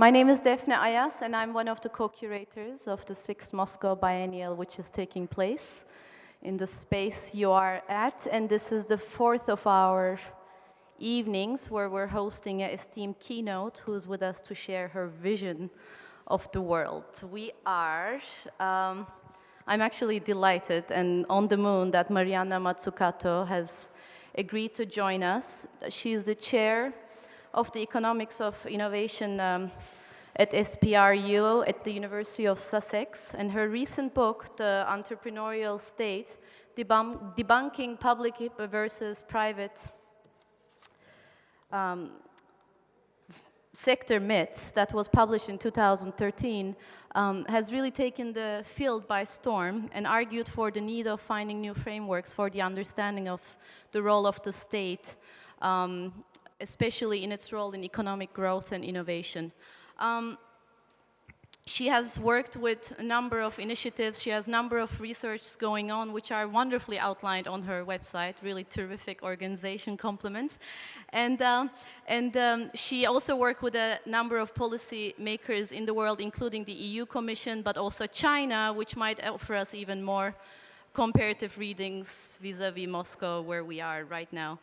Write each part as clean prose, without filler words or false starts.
My name is Defne Ayas, and I'm one of the co-curators of the 6th Moscow Biennial, which is taking place in the space you are at. And this is the 4th of our evenings where we're hosting an esteemed keynote who's with us to share her vision of the world. I'm actually delighted and on the moon that Mariana Mazzucato has agreed to join us. She is the chair of the Economics of Innovation at SPRU at the University of Sussex, and her recent book, The Entrepreneurial State, Debunking Public versus Private Sector Myths, that was published in 2013, has really taken the field by storm and argued for the need of finding new frameworks for the understanding of the role of the state, especially in its role in economic growth and innovation. She has worked with a number of initiatives. She has a number of research going on, which are wonderfully outlined on her website. Really terrific organization, compliments. And she also worked with a number of policy makers in the world, including the EU Commission, but also China, which might offer us even more comparative readings vis-a-vis Moscow, where we are right now.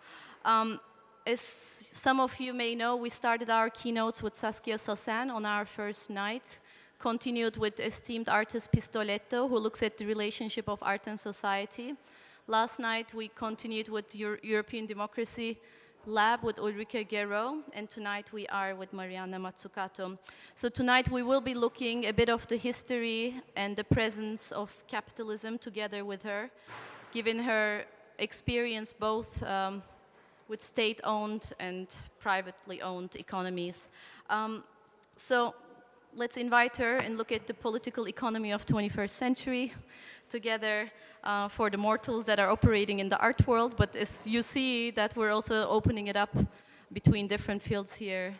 As some of you may know, we started our keynotes with Saskia Sassen on our first night, continued with esteemed artist Pistoletto, who looks at the relationship of art and society. Last night, we continued with European Democracy Lab with Ulrike Guerreau, and tonight we are with Mariana Mazzucato. So tonight we will be looking a bit of the history and the presence of capitalism together with her, given her experience both with state-owned and privately owned economies. So let's invite her and look at the political economy of 21st century together for the mortals that are operating in the art world. But as you see that we're also opening it up between different fields here.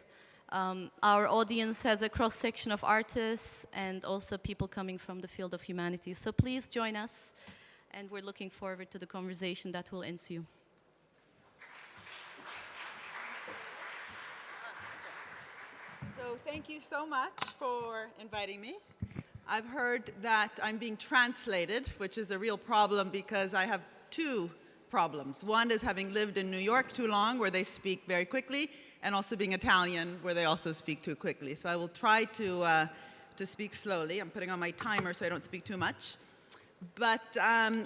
Our audience has a cross-section of artists and also people coming from the field of humanities. So please join us, and we're looking forward to the conversation that will ensue. So thank you so much for inviting me. I've heard that I'm being translated, which is a real problem because I have two problems. One is having lived in New York too long, where they speak very quickly, and also being Italian, where they also speak too quickly. So I will try to speak slowly. I'm putting on my timer so I don't speak too much. But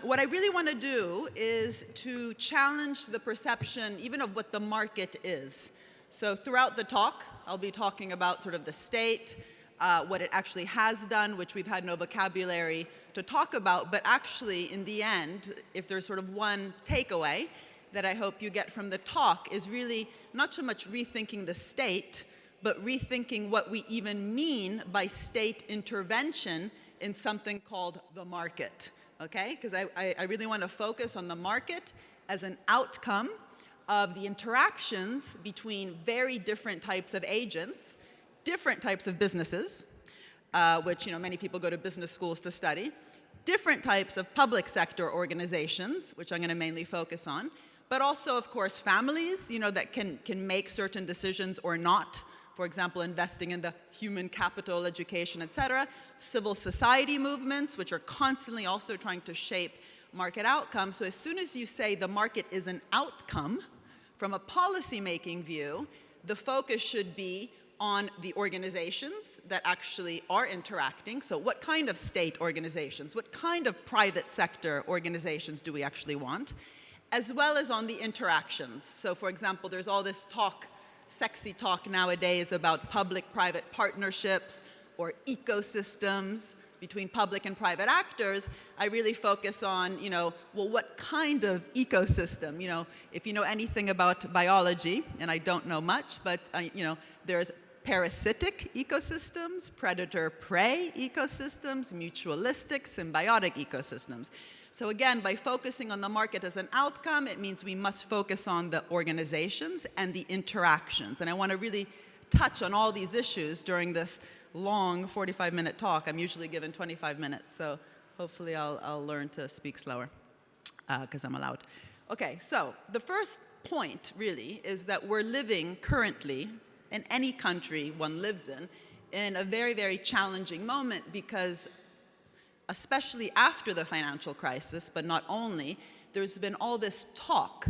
what I really want to do is to challenge the perception even of what the market is. So throughout the talk, I'll be talking about sort of the state, what it actually has done, which we've had no vocabulary to talk about. But actually, in the end, if there's sort of one takeaway that I hope you get from the talk, is really not so much rethinking the state, but rethinking what we even mean by state intervention in something called the market, okay? Because I really want to focus on the market as an outcome of the interactions between very different types of agents, different types of businesses, which many people go to business schools to study, different types of public sector organizations, which I'm going to mainly focus on, but also, of course, families, that can make certain decisions or not. For example, investing in the human capital, education, et cetera. Civil society movements, which are constantly also trying to shape market outcomes. So as soon as you say the market is an outcome, from a policy-making view, the focus should be on the organizations that actually are interacting. So what kind of state organizations, what kind of private sector organizations do we actually want, as well as on the interactions. So for example, there's all this talk, sexy talk nowadays about public-private partnerships or ecosystems between public and private actors. I really focus on, well, what kind of ecosystem? If you know anything about biology, and I don't know much, but, there's parasitic ecosystems, predator-prey ecosystems, mutualistic, symbiotic ecosystems. So again, by focusing on the market as an outcome, it means we must focus on the organizations and the interactions. And I want to really touch on all these issues during this long 45-minute talk. I'm usually given 25 minutes, so hopefully I'll learn to speak slower because I'm allowed. Okay, so the first point really is that we're living currently in any country one lives in a very, very challenging moment because especially after the financial crisis, but not only, there's been all this talk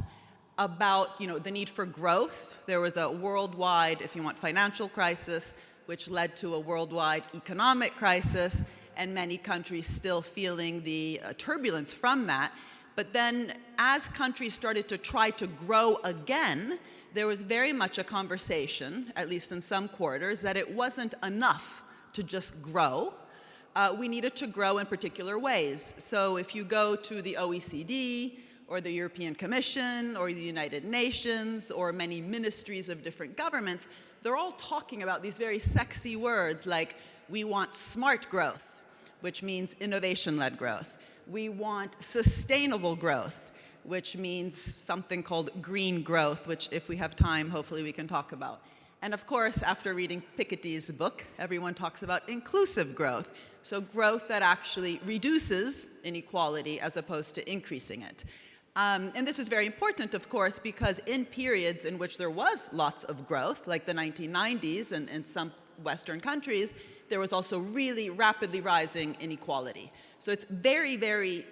about the need for growth. There was a worldwide, if you want, financial crisis, which led to a worldwide economic crisis, and many countries still feeling the turbulence from that. But then as countries started to try to grow again, there was very much a conversation, at least in some quarters, that it wasn't enough to just grow. We needed to grow in particular ways. So if you go to the OECD, or the European Commission, or the United Nations, or many ministries of different governments, they're all talking about these very sexy words like, we want smart growth, which means innovation-led growth. We want sustainable growth, which means something called green growth, which if we have time, hopefully we can talk about. And of course, after reading Piketty's book, everyone talks about inclusive growth. So growth that actually reduces inequality as opposed to increasing it. And this is very important, of course, because in periods in which there was lots of growth, like the 1990s and in some Western countries, there was also really rapidly rising inequality. So it's very, very,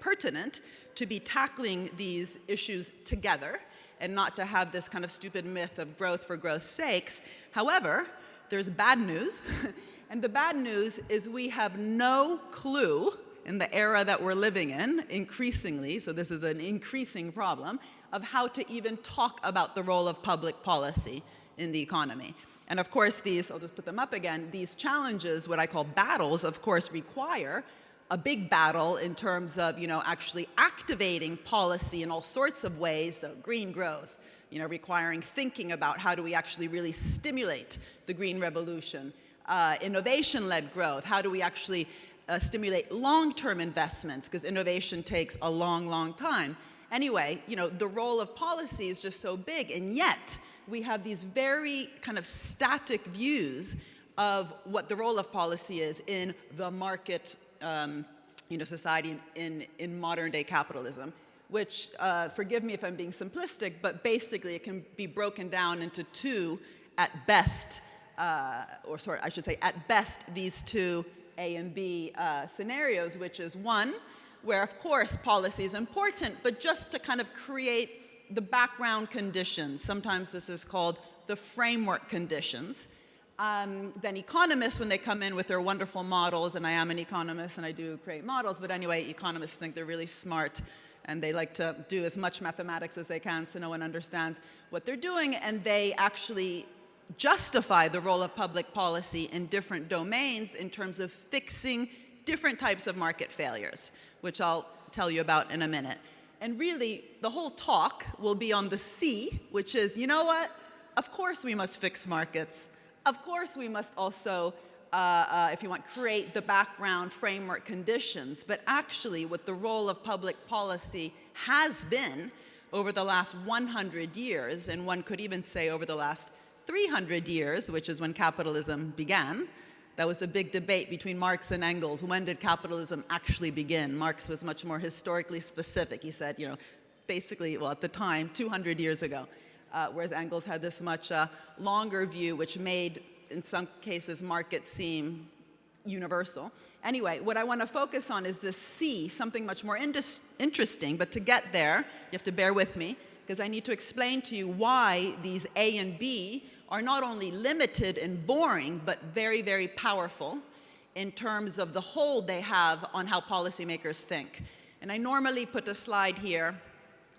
pertinent to be tackling these issues together and not to have this kind of stupid myth of growth for growth's sakes. However, there's bad news. And the bad news is we have no clue in the era that we're living in, increasingly, so this is an increasing problem, of how to even talk about the role of public policy in the economy. And of course, these, I'll just put them up again, these challenges, what I call battles, of course, require a big battle in terms of, actually activating policy in all sorts of ways, so green growth, requiring thinking about how do we actually really stimulate the green revolution, innovation-led growth, how do we actually stimulate long-term investments, because innovation takes a long, long time. Anyway, the role of policy is just so big, and yet we have these very kind of static views of what the role of policy is in the market society in modern-day capitalism, which, forgive me if I'm being simplistic, but basically it can be broken down into two at best, at best, these two A and B scenarios, which is one, where of course policy is important, but just to kind of create the background conditions. Sometimes this is called the framework conditions. Then economists, when they come in with their wonderful models, and I am an economist and I do create models, but anyway, economists think they're really smart and they like to do as much mathematics as they can so no one understands what they're doing, and they actually justify the role of public policy in different domains in terms of fixing different types of market failures, which I'll tell you about in a minute. And really, the whole talk will be on the C, which is, you know what? Of course we must fix markets. Of course we must also, if you want, create the background framework conditions. But actually, what the role of public policy has been over the last 100 years, and one could even say over the last 300 years, which is when capitalism began. That was a big debate between Marx and Engels. When did capitalism actually begin? Marx was much more historically specific. He said, basically, well, at the time, 200 years ago, whereas Engels had this much longer view, which made, in some cases, markets seem universal. Anyway, what I want to focus on is this C, something much more interesting, but to get there, you have to bear with me, because I need to explain to you why these A and B are not only limited and boring, but very, very powerful in terms of the hold they have on how policymakers think. And I normally put a slide here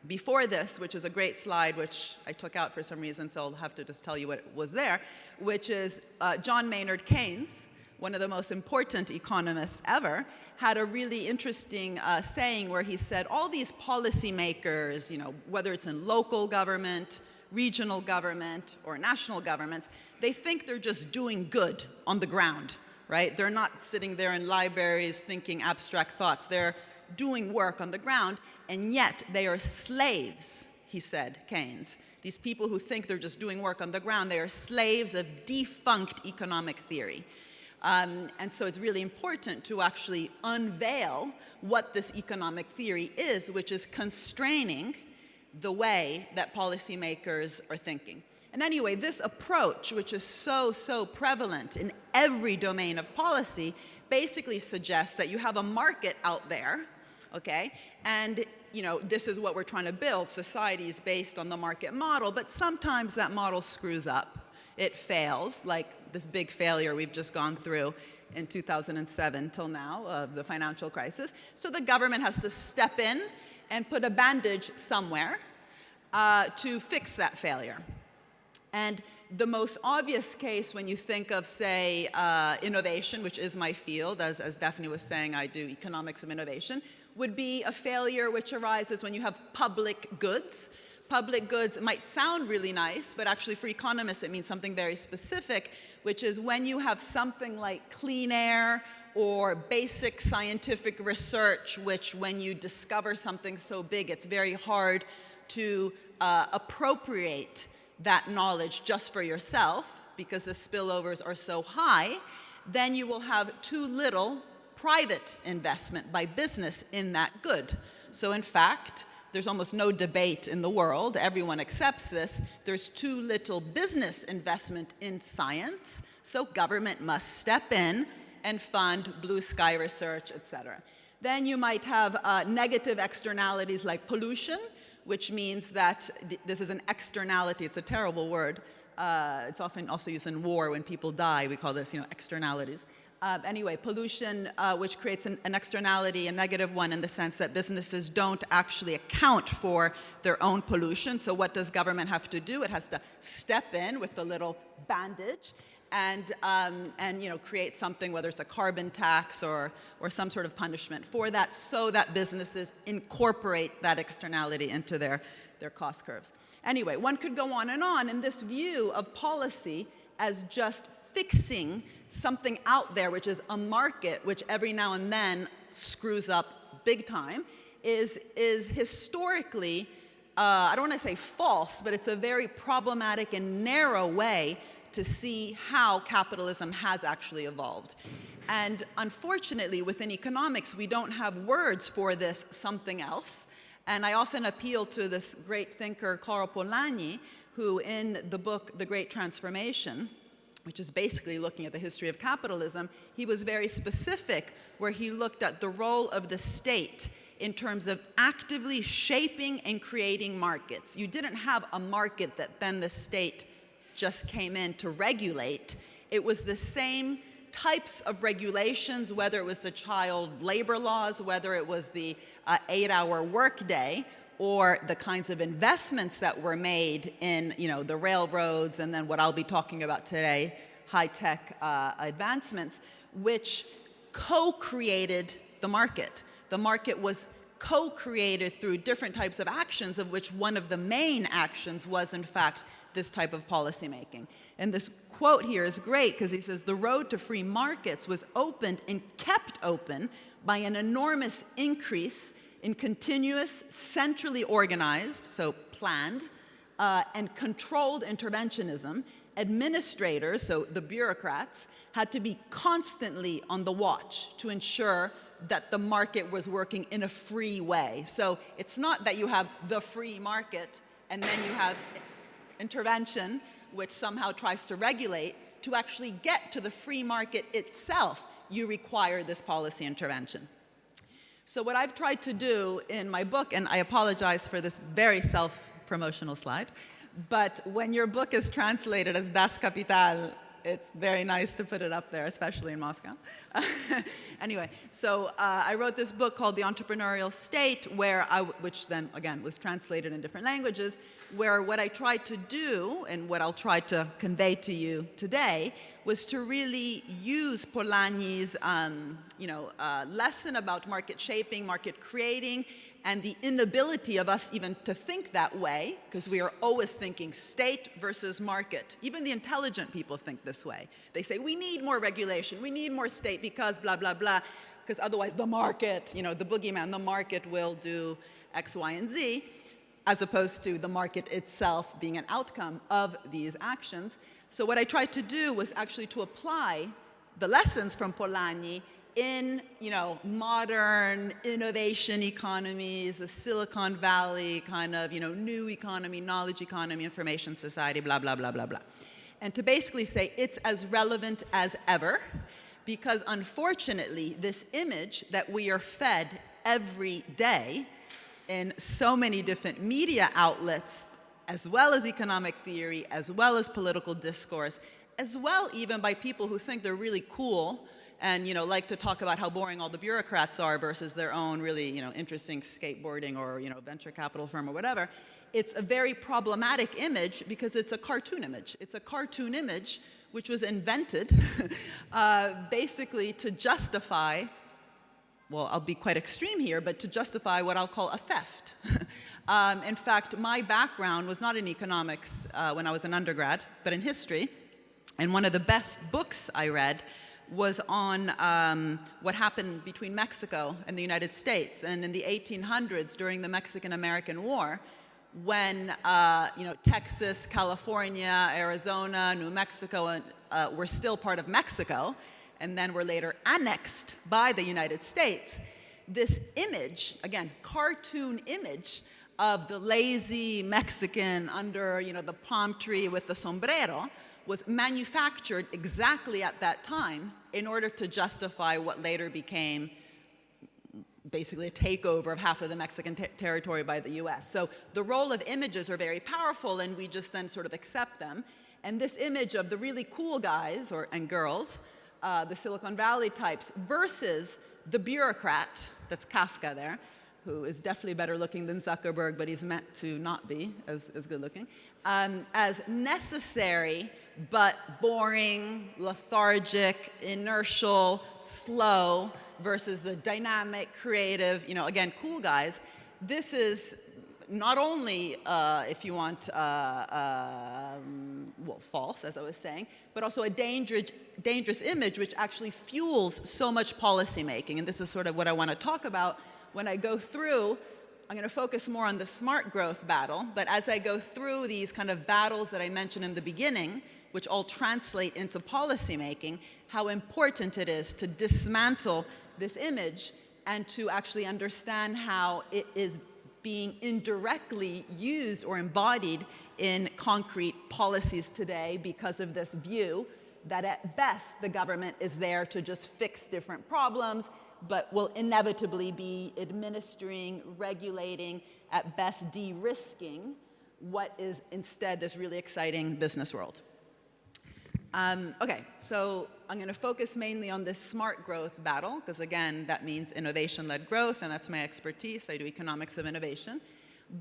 before this, which is a great slide, which I took out for some reason, so I'll have to just tell you what was there, which is John Maynard Keynes, one of the most important economists ever, had a really interesting saying where he said, all these policymakers, whether it's in local government, regional government, or national governments, they think they're just doing good on the ground, right? They're not sitting there in libraries thinking abstract thoughts. They're doing work on the ground, and yet they are slaves, he said, Keynes. These people who think they're just doing work on the ground, they are slaves of defunct economic theory. And so it's really important to actually unveil what this economic theory is, which is constraining the way that policymakers are thinking. And anyway, this approach, which is so prevalent in every domain of policy, basically suggests that you have a market out there, okay? And this is what we're trying to build. Society is based on the market model, but sometimes that model screws up. It fails, like this big failure we've just gone through in 2007 till now of the financial crisis. So the government has to step in and put a bandage somewhere to fix that failure. And the most obvious case when you think of, say, innovation, which is my field, as Daphne was saying, I do economics of innovation, would be a failure which arises when you have public goods. Public goods might sound really nice, but actually for economists it means something very specific, which is when you have something like clean air or basic scientific research, which when you discover something so big, it's very hard to appropriate that knowledge just for yourself because the spillovers are so high, then you will have too little private investment by business in that good. So in fact, there's almost no debate in the world, everyone accepts this, there's too little business investment in science, so government must step in and fund blue sky research, etc. Then you might have negative externalities like pollution, which means that this is an externality. It's a terrible word. It's often also used in war when people die. We call this, externalities. Anyway, pollution, which creates an externality, a negative one, in the sense that businesses don't actually account for their own pollution. So what does government have to do? It has to step in with a little bandage and create something, whether it's a carbon tax or some sort of punishment for that, so that businesses incorporate that externality into their cost curves. Anyway, one could go on, and this view of policy as just fixing something out there, which is a market, which every now and then screws up big time, is historically, I don't want to say false, but it's a very problematic and narrow way to see how capitalism has actually evolved. And unfortunately, within economics, we don't have words for this something else. And I often appeal to this great thinker, Karl Polanyi, who in the book, The Great Transformation, which is basically looking at the history of capitalism, he was very specific where he looked at the role of the state in terms of actively shaping and creating markets. You didn't have a market that then the state just came in to regulate. It was the same types of regulations, whether it was the child labor laws, whether it was the 8-hour workday, or the kinds of investments that were made in the railroads, and then what I'll be talking about today, high-tech advancements, which co-created the market. The market was co-created through different types of actions, of which one of the main actions was, in fact, this type of policymaking. And this quote here is great because he says, the road to free markets was opened and kept open by an enormous increase in continuous, centrally organized, so planned, and controlled interventionism. Administrators, so the bureaucrats, had to be constantly on the watch to ensure that the market was working in a free way. So it's not that you have the free market and then you have intervention, which somehow tries to regulate. To actually get to the free market itself, you require this policy intervention. So what I've tried to do in my book, and I apologize for this very self-promotional slide, but when your book is translated as Das Kapital, it's very nice to put it up there, especially in Moscow. Anyway, so I wrote this book called The Entrepreneurial State, which then, again, was translated in different languages, where what I tried to do, and what I'll try to convey to you today, was to really use Polanyi's lesson about market shaping, market creating, and the inability of us even to think that way, because we are always thinking state versus market. Even the intelligent people think this way. They say, we need more regulation, we need more state because blah, blah, blah, because otherwise the market, the boogeyman, the market will do X, Y, and Z, as opposed to the market itself being an outcome of these actions. So what I tried to do was actually to apply the lessons from Polanyi in, modern innovation economies, a Silicon Valley kind of, new economy, knowledge economy, information society, blah, blah, blah, blah, blah. And to basically say it's as relevant as ever, because unfortunately, this image that we are fed every day in so many different media outlets, as well as economic theory, as well as political discourse, as well even by people who think they're really cool and like to talk about how boring all the bureaucrats are versus their own really interesting skateboarding or venture capital firm or whatever. It's a very problematic image because it's a cartoon image. It's a cartoon image which was invented basically to justify, well, I'll be quite extreme here, but to justify what I'll call a theft. In fact, my background was not in economics when I was an undergrad, but in history. And one of the best books I read was on what happened between Mexico and the United States. And in the 1800s, during the Mexican-American War, when Texas, California, Arizona, New Mexico were still part of Mexico, and then were later annexed by the United States, this image, again, cartoon image of the lazy Mexican under the palm tree with the sombrero, was manufactured exactly at that time in order to justify what later became basically a takeover of half of the Mexican territory by the US. So the role of images are very powerful, and we just then sort of accept them. And this image of the really cool guys and girls, the Silicon Valley types, versus the bureaucrat, that's Kafka there, who is definitely better looking than Zuckerberg, but he's meant to not be as good looking, as necessary but boring, lethargic, inertial, slow, versus the dynamic, creative, again, cool guys. This is not only, if you want, false, as I was saying, but also a dangerous image which actually fuels so much policymaking. And this is sort of what I want to talk about when I go through. I'm going to focus more on the smart growth battle, but as I go through these kind of battles that I mentioned in the beginning, which all translate into policymaking, how important it is to dismantle this image and to actually understand how it is being indirectly used or embodied in concrete policies today because of this view that at best the government is there to just fix different problems, but will inevitably be administering, regulating, at best de-risking what is instead this really exciting business world. Okay, so I'm going to focus mainly on this smart growth battle, because again, that means innovation-led growth, and that's my expertise. I do economics of innovation.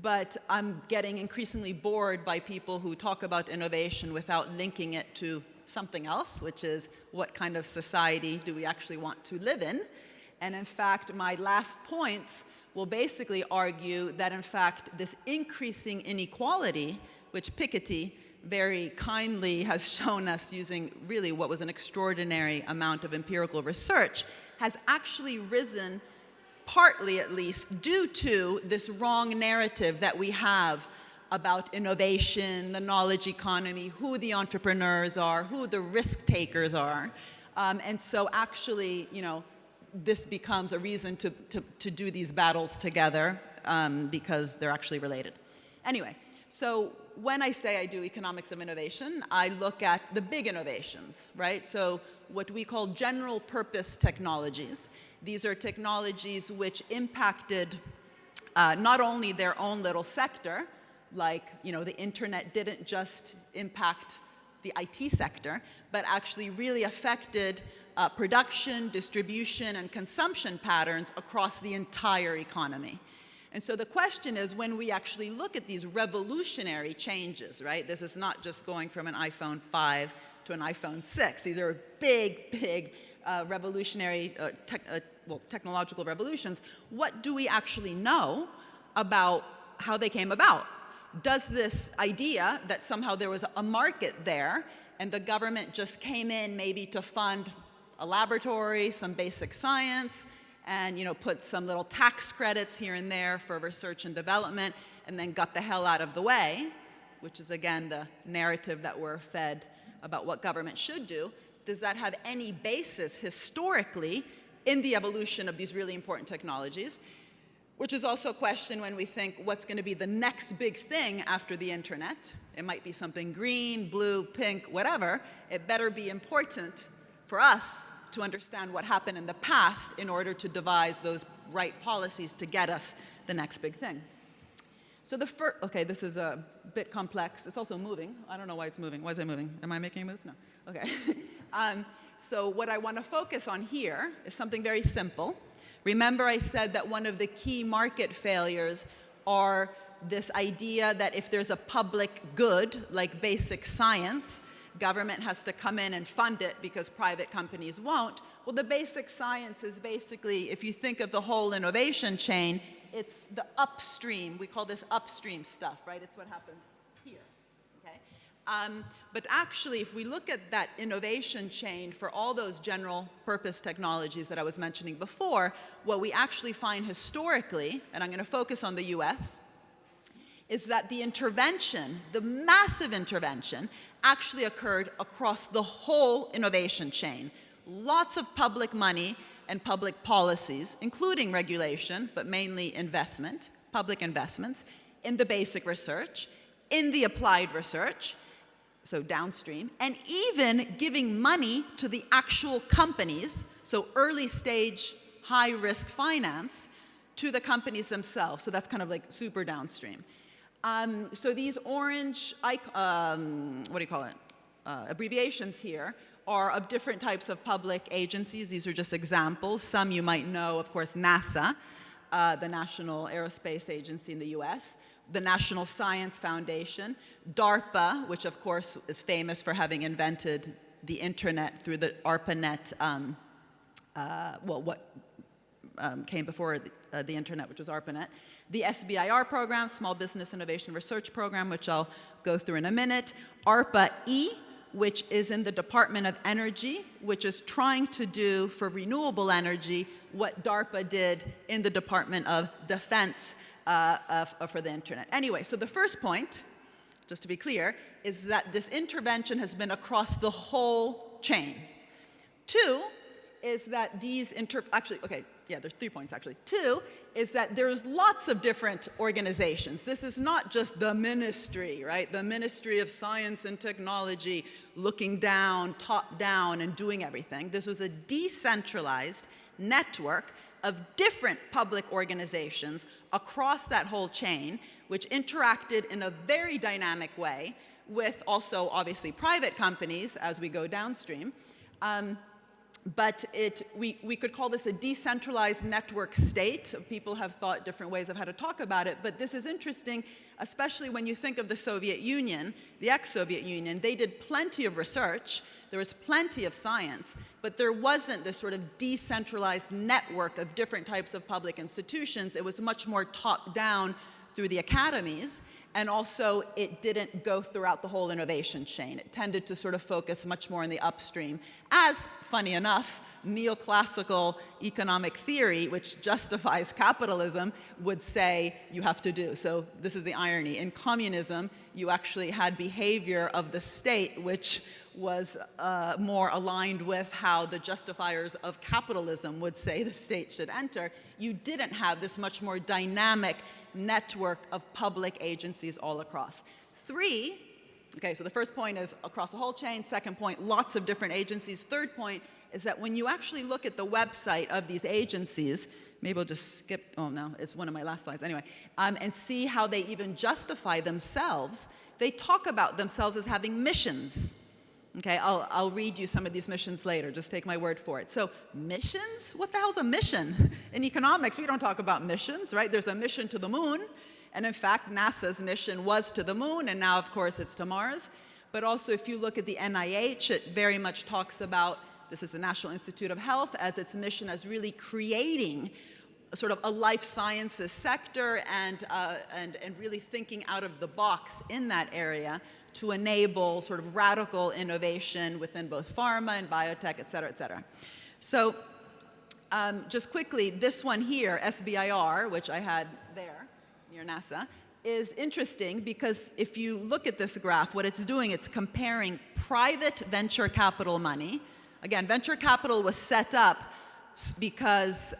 But I'm getting increasingly bored by people who talk about innovation without linking it to something else, which is what kind of society do we actually want to live in? And in fact, my last points will basically argue that in fact, this increasing inequality, which Piketty very kindly has shown us using really what was an extraordinary amount of empirical research, has actually risen, partly at least, due to this wrong narrative that we have about innovation, the knowledge economy, who the entrepreneurs are, who the risk takers are. And so actually, this becomes a reason to do these battles together because they're actually related. Anyway, so when I say I do economics of innovation, I look at the big innovations, right? So what we call general purpose technologies. These are technologies which impacted not only their own little sector, like the internet didn't just impact the IT sector, but actually really affected production, distribution, and consumption patterns across the entire economy. And so the question is, when we actually look at these revolutionary changes, right? This is not just going from an iPhone 5 to an iPhone 6. These are big revolutionary technological revolutions. What do we actually know about how they came about? Does this idea that somehow there was a market there and the government just came in maybe to fund a laboratory, some basic science, and put some little tax credits here and there for research and development, and then got the hell out of the way, which is again the narrative that we're fed about what government should do? Does that have any basis historically in the evolution of these really important technologies, which is also a question when we think what's going to be the next big thing after the internet. It might be something green, blue, pink, whatever. It better be important for us to understand what happened in the past in order to devise those right policies to get us the next big thing. So the first, okay, this is a bit complex. It's also moving. I don't know why it's moving. Why is it moving? Am I making a move? No. Okay. So what I want to focus on here is something very simple. Remember I said that one of the key market failures are this idea that if there's a public good, like basic science, government has to come in and fund it because private companies won't. Well, the basic science is basically, if you think of the whole innovation chain, it's the upstream. We call this upstream stuff, right? It's what happens here, okay? But actually, if we look at that innovation chain for all those general purpose technologies that I was mentioning before, what we actually find historically, and I'm going to focus on the US, is that the intervention, the massive intervention, actually occurred across the whole innovation chain. Lots of public money and public policies, including regulation, but mainly investment, public investments, in the basic research, in the applied research, so downstream, and even giving money to the actual companies, so early stage, high risk finance, to the companies themselves. So that's kind of like super downstream. So these orange, abbreviations here are of different types of public agencies. These are just examples. Some you might know, of course, NASA, the National Aerospace Agency in the US, the National Science Foundation, DARPA, which of course is famous for having invented the internet through the ARPANET, came before the internet, which was ARPANET, the SBIR program, Small Business Innovation Research Program, which I'll go through in a minute, ARPA-E, which is in the Department of Energy, which is trying to do for renewable energy what DARPA did in the Department of Defense for the internet. Anyway, so the first point, just to be clear, is that this intervention has been across the whole chain. Two is that these there's 3 points actually. Two is that there's lots of different organizations. This is not just the ministry, right? The Ministry of Science and Technology looking down, top down, and doing everything. This was a decentralized network of different public organizations across that whole chain, which interacted in a very dynamic way with also, obviously, private companies as we go downstream. But we could call this a decentralized network state. People have thought different ways of how to talk about it, but this is interesting, especially when you think of the Soviet Union, the ex-Soviet Union. They did plenty of research, there was plenty of science, but there wasn't this sort of decentralized network of different types of public institutions. It was much more top-down through the academies, and also it didn't go throughout the whole innovation chain. It tended to sort of focus much more in the upstream, as, funny enough, neoclassical economic theory, which justifies capitalism, would say you have to do. So this is the irony. In communism, you actually had behavior of the state which was more aligned with how the justifiers of capitalism would say the state should enter. You didn't have this much more dynamic network of public agencies all across. Three, okay, so the first point is across the whole chain. Second point, lots of different agencies. Third point is that when you actually look at the website of these agencies, maybe I'll just skip, oh no, it's one of my last slides anyway, and see how they even justify themselves. They talk about themselves as having missions. Okay, I'll read you some of these missions later. Just take my word for it. So missions? What the hell's a mission? In economics, we don't talk about missions, right? There's a mission to the moon. And in fact, NASA's mission was to the moon, and now, of course, it's to Mars. But also, if you look at the NIH, it very much talks about, this is the National Institute of Health, as its mission as really creating sort of a life sciences sector and really thinking out of the box in that area to enable sort of radical innovation within both pharma and biotech, et cetera, et cetera. So just quickly, this one here, SBIR, which I had there near NASA, is interesting because if you look at this graph, what it's doing, it's comparing private venture capital money. Again, venture capital was set up because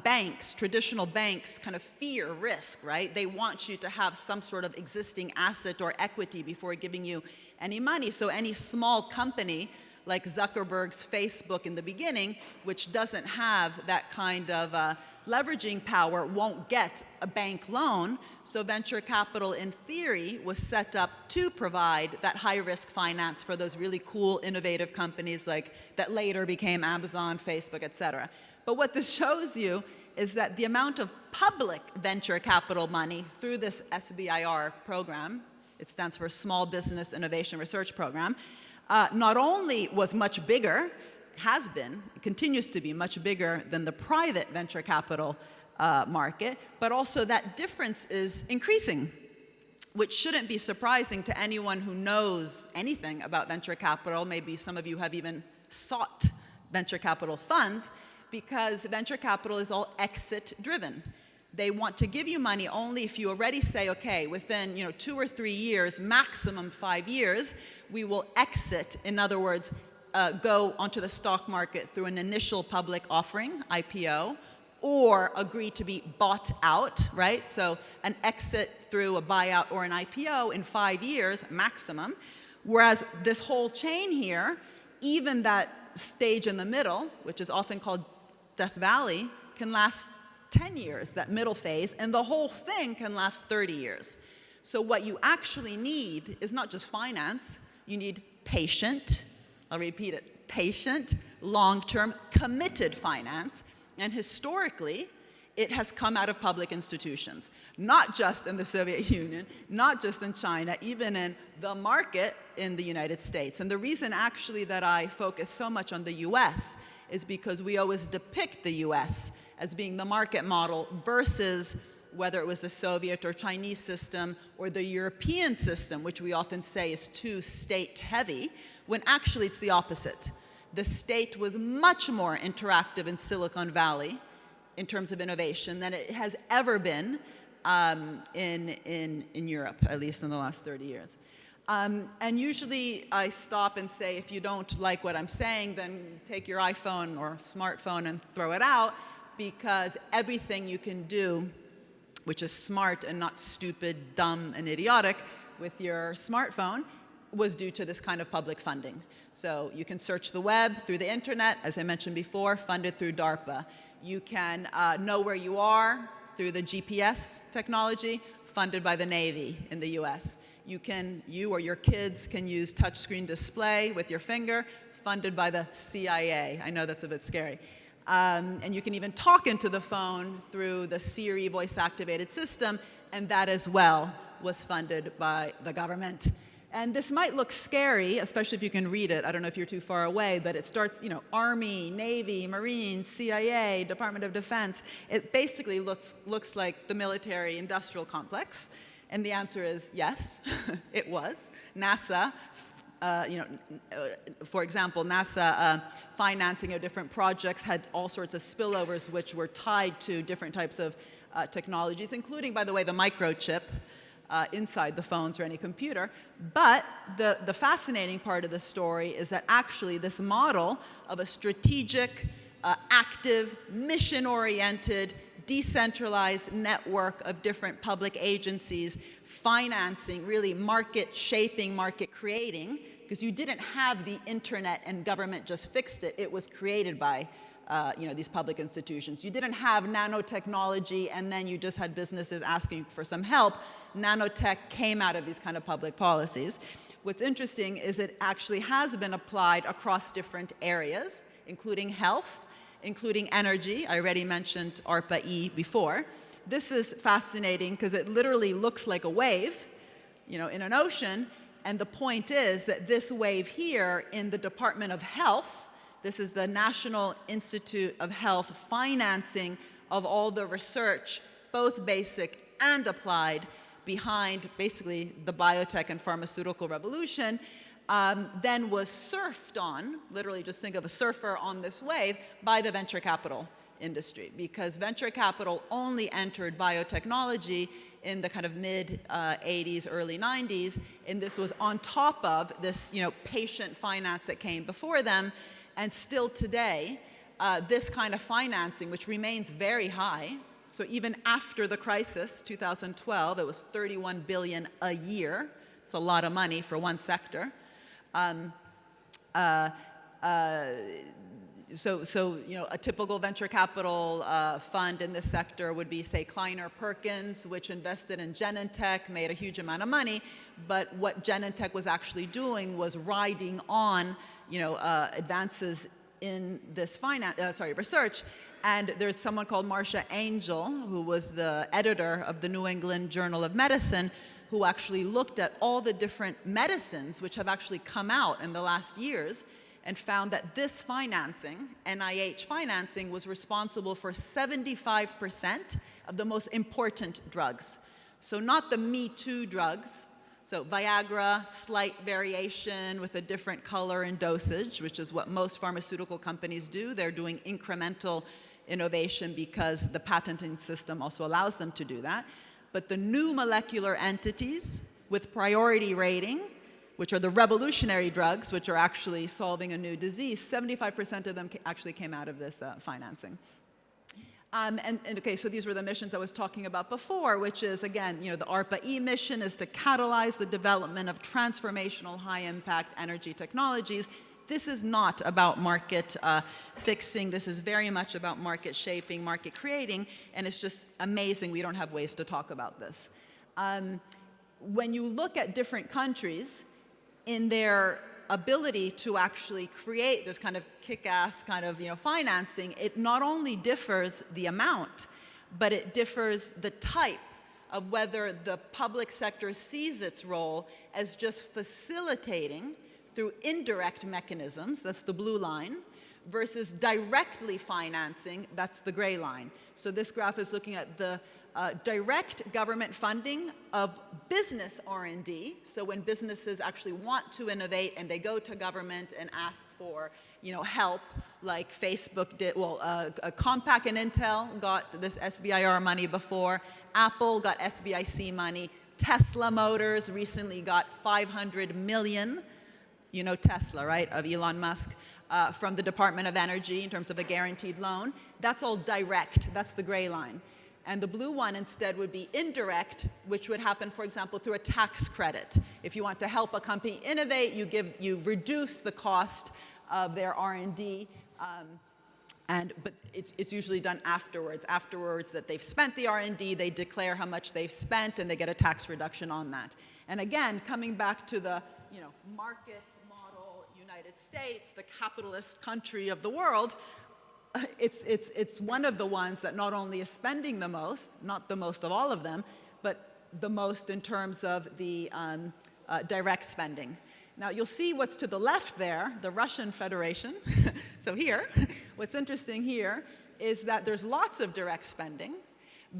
banks, traditional banks, kind of fear risk, right? They want you to have some sort of existing asset or equity before giving you any money. So any small company like Zuckerberg's Facebook in the beginning, which doesn't have that kind of leveraging power, won't get a bank loan. So venture capital, in theory, was set up to provide that high-risk finance for those really cool, innovative companies like that later became Amazon, Facebook, et cetera. But what this shows you is that the amount of public venture capital money through this SBIR program, it stands for Small Business Innovation Research Program, not only was much bigger, has been, continues to be much bigger than the private venture capital market, but also that difference is increasing, which shouldn't be surprising to anyone who knows anything about venture capital. Maybe some of you have even sought venture capital funds, because venture capital is all exit driven. They want to give you money only if you already say, okay, within 2 or 3 years, maximum 5 years, we will exit. In other words, go onto the stock market through an initial public offering, IPO, or agree to be bought out, right? So an exit through a buyout or an IPO in 5 years, maximum. Whereas this whole chain here, even that stage in the middle, which is often called Death Valley, can last 10 years, that middle phase, and the whole thing can last 30 years. So what you actually need is not just finance, you need patient, I'll repeat it, patient, long-term, committed finance, and historically, it has come out of public institutions, not just in the Soviet Union, not just in China, even in the market in the United States. And the reason actually that I focus so much on the US is because we always depict the US as being the market model versus whether it was the Soviet or Chinese system or the European system, which we often say is too state-heavy, when actually it's the opposite. The state was much more interactive in Silicon Valley in terms of innovation than it has ever been in Europe, at least in the last 30 years. And usually I stop and say, if you don't like what I'm saying, then take your iPhone or smartphone and throw it out, because everything you can do, which is smart and not stupid, dumb, and idiotic, with your smartphone, was due to this kind of public funding. So you can search the web through the internet, as I mentioned before, funded through DARPA. You can know where you are through the GPS technology, funded by the Navy in the US. You or your kids can use touchscreen display with your finger, funded by the CIA. I know that's a bit scary. And you can even talk into the phone through the Siri voice-activated system, and that as well was funded by the government. And this might look scary, especially if you can read it. I don't know if you're too far away, but it starts, Army, Navy, Marines, CIA, Department of Defense. It basically looks like the military-industrial complex. And the answer is yes, it was. NASA, for example, NASA financing of different projects had all sorts of spillovers which were tied to different types of technologies, including, by the way, the microchip inside the phones or any computer. But the fascinating part of the story is that actually this model of a strategic, active, mission-oriented, decentralized network of different public agencies financing, really market-shaping, market-creating, because you didn't have the internet and government just fixed it. It was created by these public institutions. You didn't have nanotechnology and then you just had businesses asking for some help. Nanotech came out of these kind of public policies. What's interesting is it actually has been applied across different areas, including health, including energy. I already mentioned ARPA-E before. This is fascinating because it literally looks like a wave, in an ocean. And the point is that this wave here in the Department of Health, this is the National Institute of Health financing of all the research, both basic and applied, behind basically the biotech and pharmaceutical revolution, then was surfed on, literally just think of a surfer on this wave, by the venture capital industry. Because venture capital only entered biotechnology in the kind of mid-'80s, early '90s, and this was on top of this patient finance that came before them. And still today, this kind of financing, which remains very high. So even after the crisis, 2012, it was 31 billion a year. It's a lot of money for one sector. So you know, a typical venture capital fund in this sector would be, say, Kleiner Perkins, which invested in Genentech, made a huge amount of money. But what Genentech was actually doing was riding on, you know, advances in this research. And there's someone called Marcia Angel, who was the editor of the New England Journal of Medicine, who actually looked at all the different medicines which have actually come out in the last years and found that this financing, NIH financing, was responsible for 75% of the most important drugs. So not the Me Too drugs. So Viagra, slight variation with a different color and dosage, which is what most pharmaceutical companies do. They're doing incremental innovation because the patenting system also allows them to do that. But the new molecular entities with priority rating, which are the revolutionary drugs, which are actually solving a new disease, 75% of them actually came out of this financing. Okay, so these were the missions I was talking about before, which is, again, you know, the ARPA-E mission is to catalyze the development of transformational high-impact energy technologies. This is not about market fixing. This is very much about market shaping, market creating, and it's just amazing we don't have ways to talk about this. When you look at different countries in their ability to actually create this kind of kick-ass kind of, you know, financing, it not only differs the amount, but it differs the type of whether the public sector sees its role as just facilitating through indirect mechanisms, that's the blue line, versus directly financing, that's the gray line. So this graph is looking at the direct government funding of business R&D. So when businesses actually want to innovate and they go to government and ask for, you know, help, like Facebook did. Well, Compaq and Intel got this SBIR money before. Apple got SBIC money. Tesla Motors recently got 500 million. You know Tesla, right, of Elon Musk, from the Department of Energy in terms of a guaranteed loan. That's all direct. That's the gray line. And the blue one instead would be indirect, which would happen, for example, through a tax credit. If you want to help a company innovate, you reduce the cost of their R&D, but it's usually done afterwards. Afterwards that they've spent the R&D, they declare how much they've spent, and they get a tax reduction on that. And again, coming back to the, you know, market model United States, the capitalist country of the world, it's one of the ones that not only is spending the most, not the most of all of them, but the most in terms of the direct spending. Now, you'll see what's to the left there, the Russian Federation. So here, what's interesting here is that there's lots of direct spending,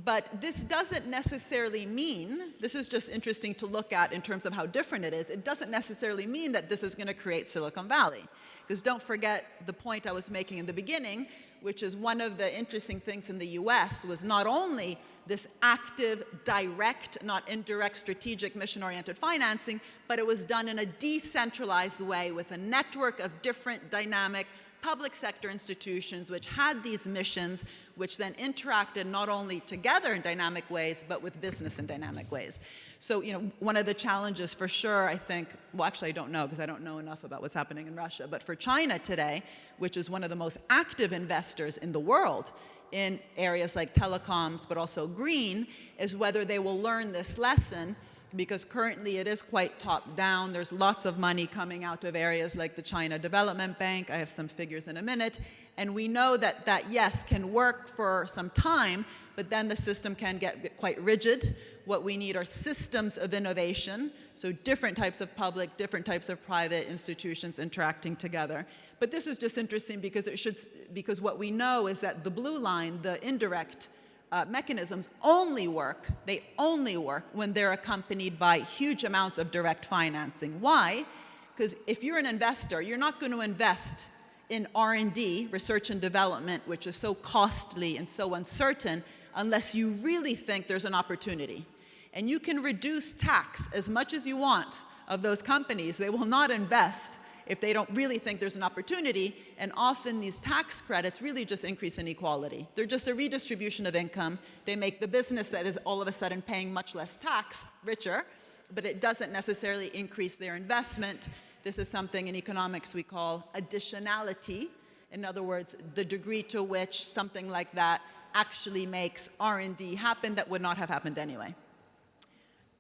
but this doesn't necessarily mean, this is just interesting to look at in terms of how different it is, it doesn't necessarily mean that this is going to create Silicon Valley. Because don't forget the point I was making in the beginning, which is one of the interesting things in the US was not only this active, direct, not indirect, strategic, mission-oriented financing, but it was done in a decentralized way with a network of different dynamic public sector institutions which had these missions, which then interacted not only together in dynamic ways, but with business in dynamic ways. So, you know, one of the challenges for sure, I think, well, actually I don't know because I don't know enough about what's happening in Russia, but for China today, which is one of the most active investors in the world in areas like telecoms, but also green, is whether they will learn this lesson, because currently it is quite top-down. There's lots of money coming out of areas like the China Development Bank. I have some figures in a minute. And we know that that, yes, can work for some time, but then the system can get quite rigid. What we need are systems of innovation, so different types of public, different types of private institutions interacting together. But this is just interesting because what we know is that the blue line, the indirect mechanisms only work when they're accompanied by huge amounts of direct financing. Why? Because if you're an investor, you're not going to invest in R&D, research and development, which is so costly and so uncertain, unless you really think there's an opportunity. And you can reduce tax as much as you want of those companies. They will not invest if they don't really think there's an opportunity. And often these tax credits really just increase inequality. They're just a redistribution of income. They make the business that is all of a sudden paying much less tax richer, but it doesn't necessarily increase their investment. This is something in economics we call additionality. In other words, the degree to which something like that actually makes R&D happen that would not have happened anyway.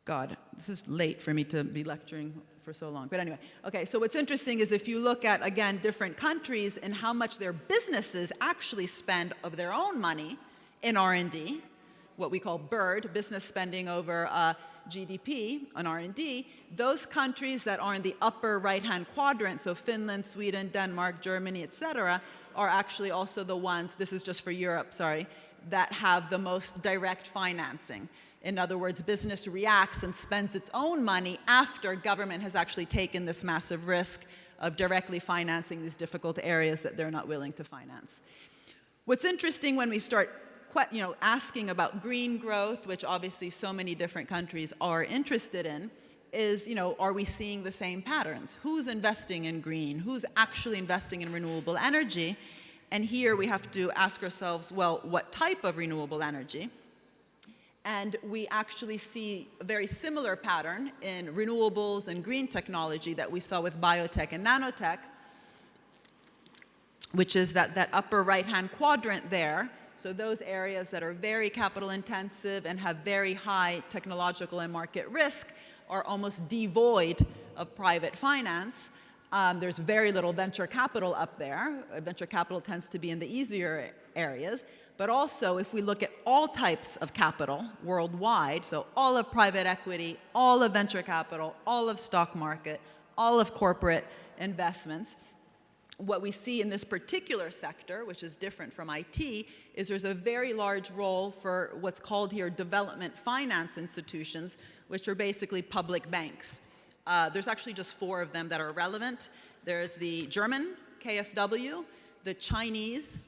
God, this is late for me to be lecturing for so long. But anyway, okay, so what's interesting is if you look at, again, different countries and how much their businesses actually spend of their own money in R&D, what we call BIRD, business spending over GDP on R&D, those countries that are in the upper right-hand quadrant, so Finland, Sweden, Denmark, Germany, et cetera, are actually also the ones, this is just for Europe, sorry, that have the most direct financing. In other words, business reacts and spends its own money after government has actually taken this massive risk of directly financing these difficult areas that they're not willing to finance. What's interesting when we start asking about green growth, which obviously so many different countries are interested in, is, are we seeing the same patterns? Who's investing in green? Who's actually investing in renewable energy? And here we have to ask ourselves, well, what type of renewable energy? And we actually see a very similar pattern in renewables and green technology that we saw with biotech and nanotech, which is that upper right-hand quadrant there. So those areas that are very capital intensive and have very high technological and market risk are almost devoid of private finance. There's very little venture capital up there. Venture capital tends to be in the easier areas. But also, if we look at all types of capital worldwide, so all of private equity, all of venture capital, all of stock market, all of corporate investments, what we see in this particular sector, which is different from IT, is there's a very large role for what's called here development finance institutions, which are basically public banks. There's actually just 4 of them that are relevant. There's the German KfW, the Chinese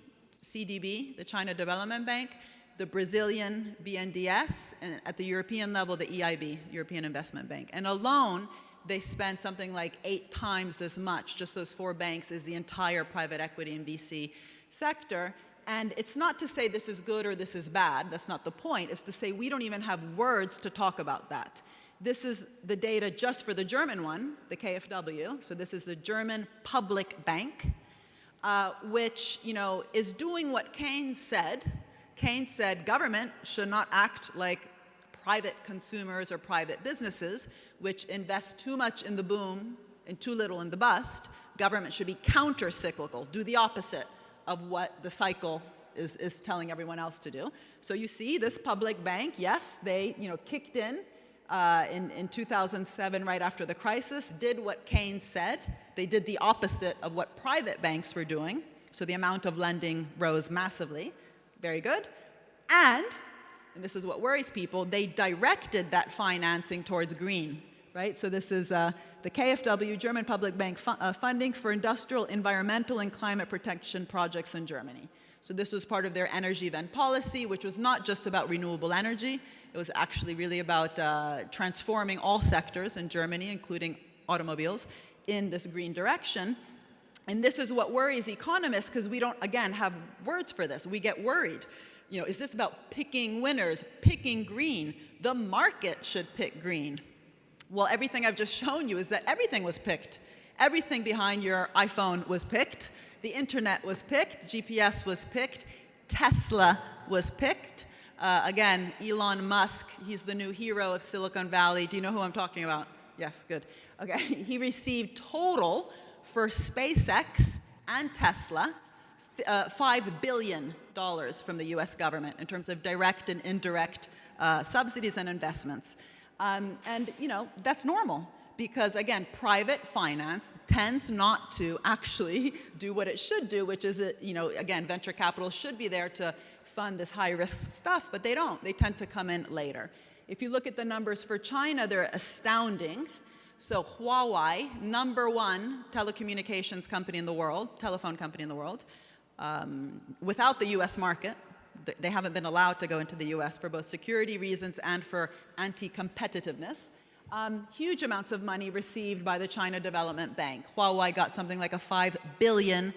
CDB, the China Development Bank, the Brazilian BNDES, and at the European level, the EIB, European Investment Bank. And alone, they spend something like 8 times as much, just those 4 banks, as the entire private equity and VC sector. And it's not to say this is good or this is bad. That's not the point. It's to say we don't even have words to talk about that. This is the data just for the German one, the KfW. So this is the German public bank, which is doing what Keynes said. Keynes said government should not act like private consumers or private businesses, which invest too much in the boom and too little in the bust. Government should be counter-cyclical, do the opposite of what the cycle is telling everyone else to do. So you see this public bank, yes, they kicked in 2007, right after the crisis, did what Keynes said. They did the opposite of what private banks were doing. So the amount of lending rose massively. Very good. And this is what worries people, they directed that financing towards green, right? So this is the KfW, German Public Bank, funding for industrial, environmental, and climate protection projects in Germany. So this was part of their Energiewende policy, which was not just about renewable energy. It was actually really about transforming all sectors in Germany, including automobiles, in this green direction. And this is what worries economists, because we don't, again, have words for this. We get worried. Is this about picking winners, picking green? The market should pick green. Well, everything I've just shown you is that everything was picked. Everything behind your iPhone was picked. The internet was picked. GPS was picked. Tesla was picked. Again, Elon Musk, he's the new hero of Silicon Valley. Do you know who I'm talking about? Yes, good. Okay, he received total for SpaceX and Tesla $5 billion from the US government in terms of direct and indirect subsidies and investments. And that's normal because, again, private finance tends not to actually do what it should do, which is, again, venture capital should be there to fund this high-risk stuff, but they don't. They tend to come in later. If you look at the numbers for China, they're astounding. So Huawei, #1 telecommunications company in the world, telephone company in the world, without the US market. They haven't been allowed to go into the US for both security reasons and for anti-competitiveness. Huge amounts of money received by the China Development Bank. Huawei got something like a $5 billion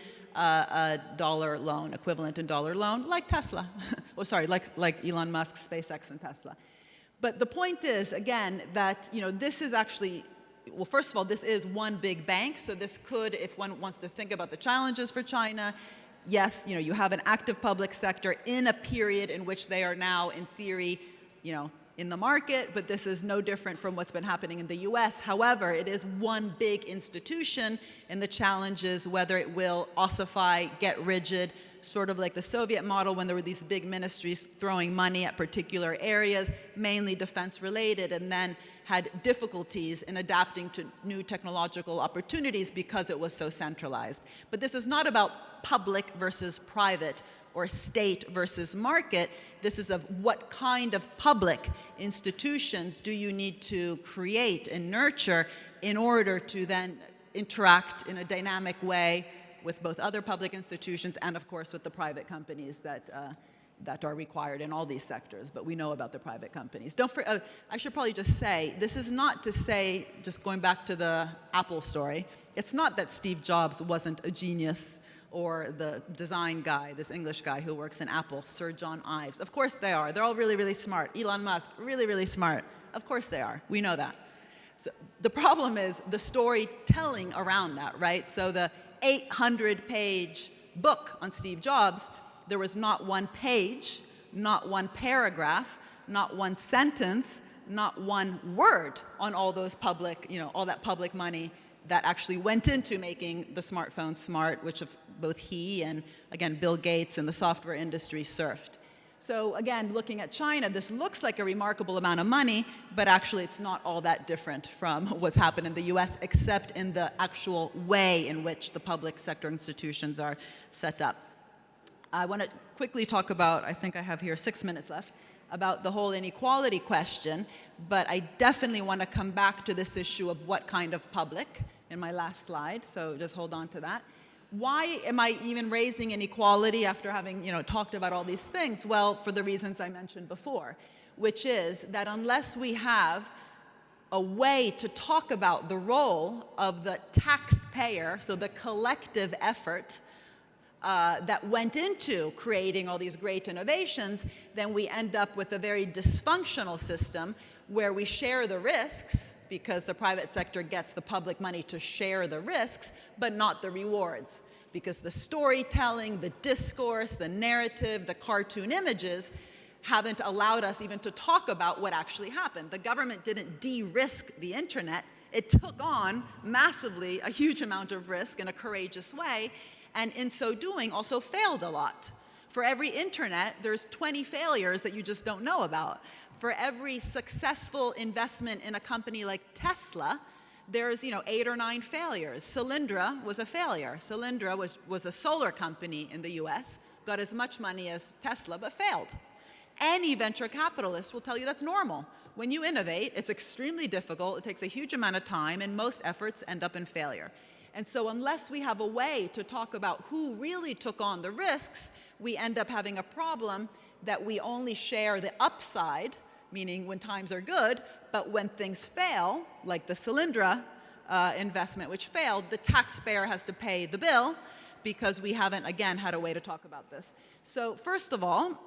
dollar loan, equivalent in dollar loan, like Tesla. Well, sorry, like Elon Musk, SpaceX, and Tesla. But the point is, again, that this is actually, well, first of all, this is one big bank, so this could, if one wants to think about the challenges for China, yes, you have an active public sector in a period in which they are now, in theory, in the market, but this is no different from what's been happening in the US. However, it is one big institution, and the challenge is whether it will ossify, get rigid, sort of like the Soviet model when there were these big ministries throwing money at particular areas, mainly defense related, and then had difficulties in adapting to new technological opportunities because it was so centralized. But this is not about public versus private or state versus market. This is of what kind of public institutions do you need to create and nurture in order to then interact in a dynamic way with both other public institutions and, of course, with the private companies that are required in all these sectors. But we know about the private companies. I should probably just say, this is not to say, just going back to the Apple story, it's not that Steve Jobs wasn't a genius or the design guy, this English guy who works in Apple, Sir John Ives. Of course they are. They're all really, really smart. Elon Musk, really, really smart. Of course they are. We know that. So the problem is the storytelling around that, right? So the 800-page book on Steve Jobs, there was not one page, not one paragraph, not one sentence, not one word on all those public, all that public money that actually went into making the smartphone smart, which both he and, again, Bill Gates and the software industry surfed. So again, looking at China, this looks like a remarkable amount of money, but actually it's not all that different from what's happened in the US, except in the actual way in which the public sector institutions are set up. I want to quickly talk about, I think I have here 6 minutes left, about the whole inequality question, but I definitely want to come back to this issue of what kind of public in my last slide, so just hold on to that. Why am I even raising inequality after having talked about all these things? Well, for the reasons I mentioned before, which is that unless we have a way to talk about the role of the taxpayer, so the collective effort that went into creating all these great innovations, then we end up with a very dysfunctional system where we share the risks because the private sector gets the public money to share the risks, but not the rewards. Because the storytelling, the discourse, the narrative, the cartoon images haven't allowed us even to talk about what actually happened. The government didn't de-risk the internet. It took on massively a huge amount of risk in a courageous way, and in so doing also failed a lot. For every internet, there's 20 failures that you just don't know about. For every successful investment in a company like Tesla, there's 8 or 9 failures. Solyndra was a failure. Solyndra was a solar company in the US, got as much money as Tesla, but failed. Any venture capitalist will tell you that's normal. When you innovate, it's extremely difficult, it takes a huge amount of time, and most efforts end up in failure. And so unless we have a way to talk about who really took on the risks, we end up having a problem that we only share the upside, meaning when times are good, but when things fail, like the Solyndra investment, which failed, the taxpayer has to pay the bill because we haven't, again, had a way to talk about this. So first of all,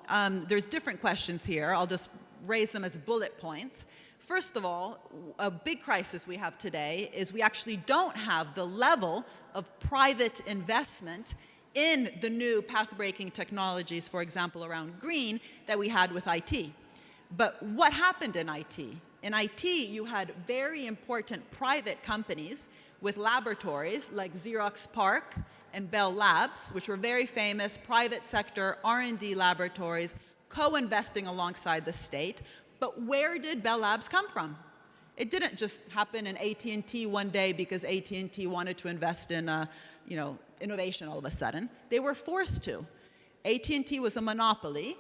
there's different questions here. I'll just raise them as bullet points. First of all, a big crisis we have today is we actually don't have the level of private investment in the new path-breaking technologies, for example, around green, that we had with IT. But what happened in IT? In IT, you had very important private companies with laboratories like Xerox PARC and Bell Labs, which were very famous private sector R&D laboratories co-investing alongside the state. But where did Bell Labs come from? It didn't just happen in AT&T one day because AT&T wanted to invest in innovation all of a sudden. They were forced to. AT&T was a monopoly.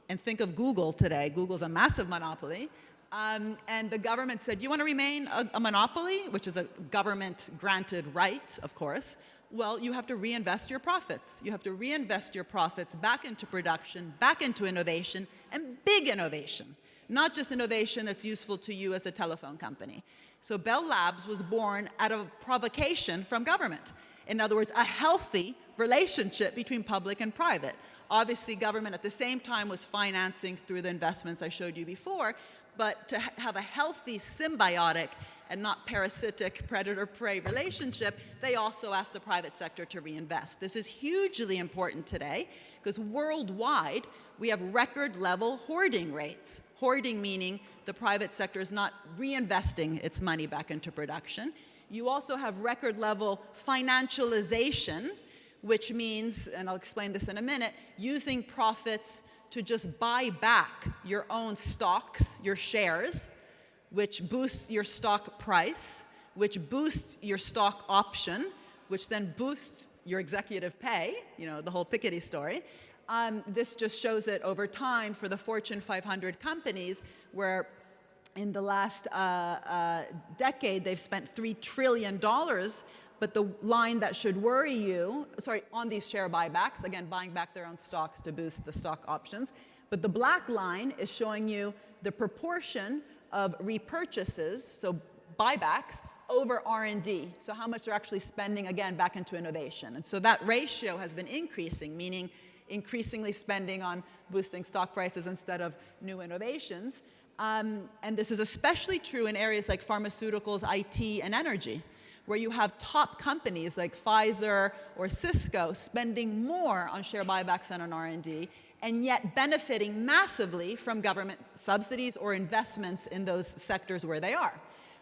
And think of Google today. Google's a massive monopoly. And the government said, you want to remain a monopoly, which is a government-granted right, of course. Well, you have to reinvest your profits. You have to reinvest your profits back into production, back into innovation, and big innovation. not just innovation that's useful to you as a telephone company. So Bell Labs was born out of provocation from government. In other words, a healthy relationship between public and private. Obviously, government at the same time was financing through the investments I showed you before, but to have a healthy symbiotic and not parasitic predator-prey relationship, they also asked the private sector to reinvest. This is hugely important today because worldwide we have record level hoarding rates. Hoarding meaning the private sector is not reinvesting its money back into production. You also have record level financialization, which means, and I'll explain this in a minute, using profits to just buy back your own stocks, your shares, which boosts your stock price, which boosts your stock option, which then boosts your executive pay, you know, the whole Piketty story. This just shows it over time for the Fortune 500 companies where in the last decade they've spent $3 trillion, but the line that should worry you, on these share buybacks, again, buying back their own stocks to boost the stock options, but the black line is showing you the proportion of repurchases, so buybacks, over R&D, so how much they're actually spending, again, back into innovation. And so that ratio has been increasing, meaning increasingly spending on boosting stock prices instead of new innovations. And this is especially true in areas like pharmaceuticals, IT, and energy, where you have top companies like Pfizer or Cisco spending more on share buybacks than on R&D, and yet benefiting massively from government subsidies or investments in those sectors where they are.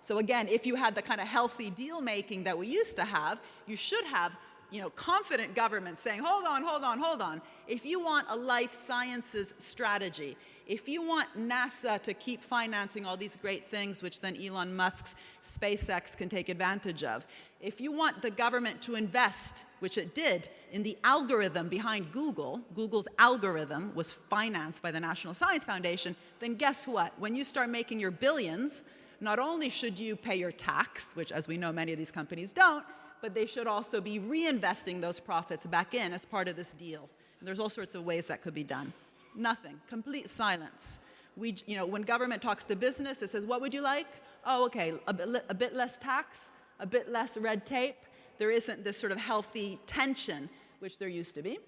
So again, if you had the kind of healthy deal making that we used to have, you should have, you know, confident government saying, hold on, hold on, hold on. If you want a life sciences strategy, if you want NASA to keep financing all these great things, which then Elon Musk's SpaceX can take advantage of, if you want the government to invest, which it did, in the algorithm behind Google, Google's algorithm was financed by the National Science Foundation, then guess what? When you start making your billions, not only should you pay your tax, which as we know many of these companies don't, but they should also be reinvesting those profits back in as part of this deal. And there's all sorts of ways that could be done. Nothing, complete silence. You know, when government talks to business, it says, what would you like? Oh, okay, a bit less tax, a bit less red tape. There isn't this sort of healthy tension, which there used to be.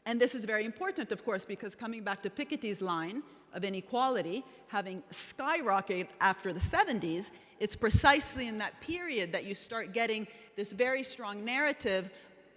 And this is very important, of course, because coming back to Piketty's line of inequality, having skyrocketed after the 70s, it's precisely in that period that you start getting this very strong narrative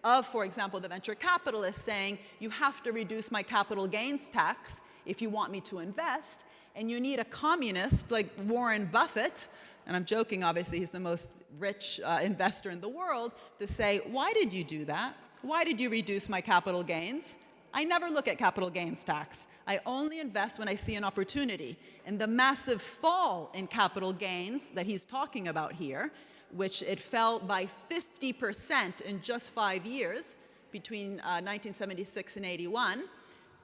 of, for example, the venture capitalists saying, you have to reduce my capital gains tax if you want me to invest, and you need a communist like Warren Buffett, and I'm joking, obviously, he's the most rich investor in the world, to say, why did you do that? Why did you reduce my capital gains? I never look at capital gains tax. I only invest when I see an opportunity. And the massive fall in capital gains that he's talking about here, which it fell by 50% in just 5 years between 1976 and 81,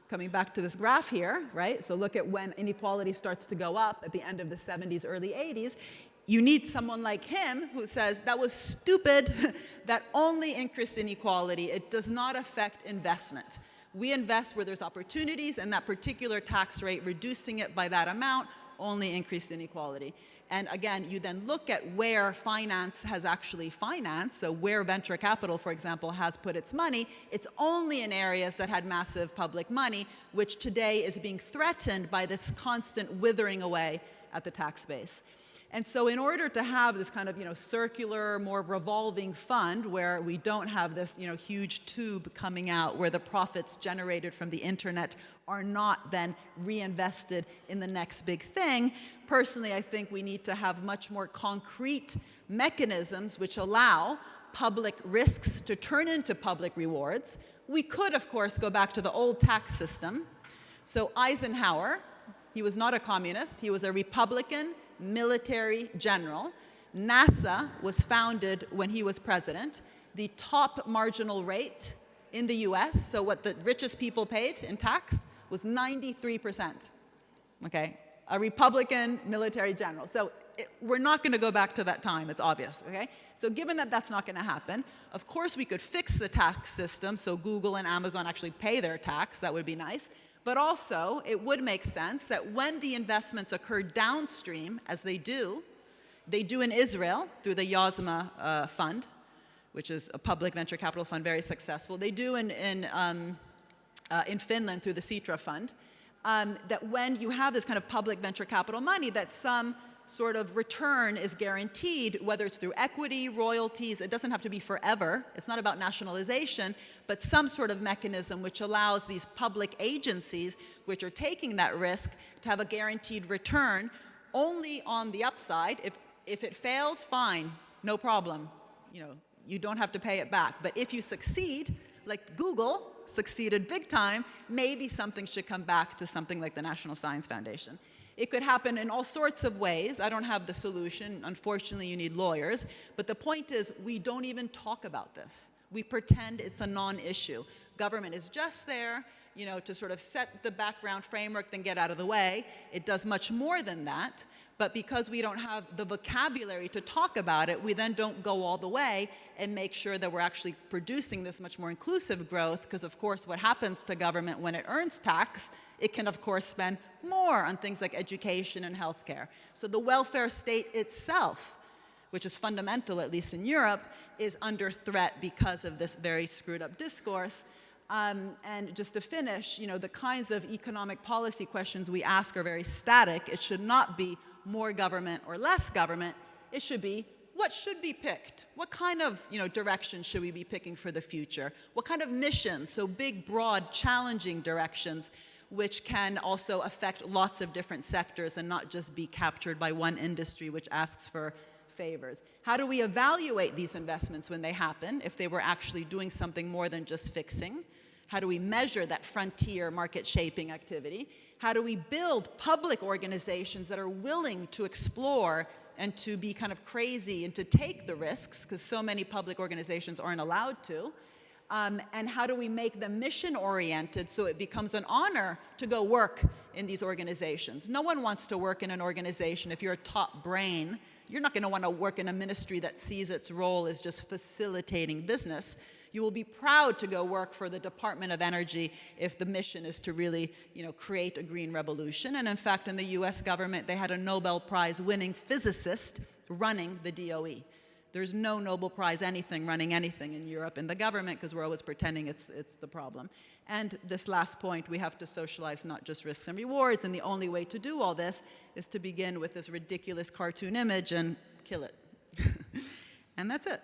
coming back to this graph here, right? So look at when inequality starts to go up at the end of the 70s, early 80s. You need someone like him who says, that was stupid, that only increased inequality. It does not affect investment. We invest where there's opportunities, and that particular tax rate, reducing it by that amount, only increased inequality. And again, you then look at where finance has actually financed, so where venture capital, for example, has put its money, it's only in areas that had massive public money, which today is being threatened by this constant withering away at the tax base. And so in order to have this kind of, you know, circular, more revolving fund where we don't have this, you know, huge tube coming out where the profits generated from the internet are not then reinvested in the next big thing, personally, I think we need to have much more concrete mechanisms which allow public risks to turn into public rewards. We could, of course, go back to the old tax system. So Eisenhower, he was not a communist, he was a Republican military general. NASA was founded when he was president. The top marginal rate in the US, so what the richest people paid in tax, was 93%. Okay, a Republican military general. So we're not going to go back to that time, it's obvious, okay? So given that that's not going to happen, of course we could fix the tax system so Google and Amazon actually pay their tax, that would be nice. But also, it would make sense that when the investments occur downstream, as they do in Israel through the Yozma fund, which is a public venture capital fund, very successful. They do in Finland through the Citra fund, that when you have this kind of public venture capital money, that some sort of return is guaranteed, whether it's through equity, royalties. It doesn't have to be forever. It's not about nationalization, but some sort of mechanism which allows these public agencies, which are taking that risk, to have a guaranteed return only on the upside. If it fails, fine, no problem. You don't have to pay it back. But if you succeed, like Google succeeded big time, maybe something should come back to something like the National Science Foundation. It could happen in all sorts of ways. I don't have the solution. Unfortunately, you need lawyers. But the point is, we don't even talk about this. We pretend it's a non-issue. Government is just there, to sort of set the background framework, then get out of the way. It does much more than that. But because we don't have the vocabulary to talk about it, we then don't go all the way and make sure that we're actually producing this much more inclusive growth, because of course what happens to government when it earns tax, it can of course spend more on things like education and healthcare. So the welfare state itself, which is fundamental, at least in Europe, is under threat because of this very screwed up discourse. And just to finish, the kinds of economic policy questions we ask are very static. It should not be more government or less government. It should be, what should be picked? What kind of direction should we be picking for the future? What kind of missions? So big, broad, challenging directions, which can also affect lots of different sectors and not just be captured by one industry which asks for favors. How do we evaluate these investments when they happen, if they were actually doing something more than just fixing? How do we measure that frontier market shaping activity? How do we build public organizations that are willing to explore and to be kind of crazy and to take the risks, because so many public organizations aren't allowed to? And how do we make them mission-oriented so it becomes an honor to go work in these organizations? No one wants to work in an organization if you're a top brain. You're not going to want to work in a ministry that sees its role as just facilitating business. You will be proud to go work for the Department of Energy if the mission is to really, create a green revolution. And in fact, in the US government, they had a Nobel Prize winning physicist running the DOE. There's no Nobel Prize anything running anything in Europe in the government, because we're always pretending it's the problem. And this last point, we have to socialize not just risks and rewards, and the only way to do all this is to begin with this ridiculous cartoon image and kill it. And that's it.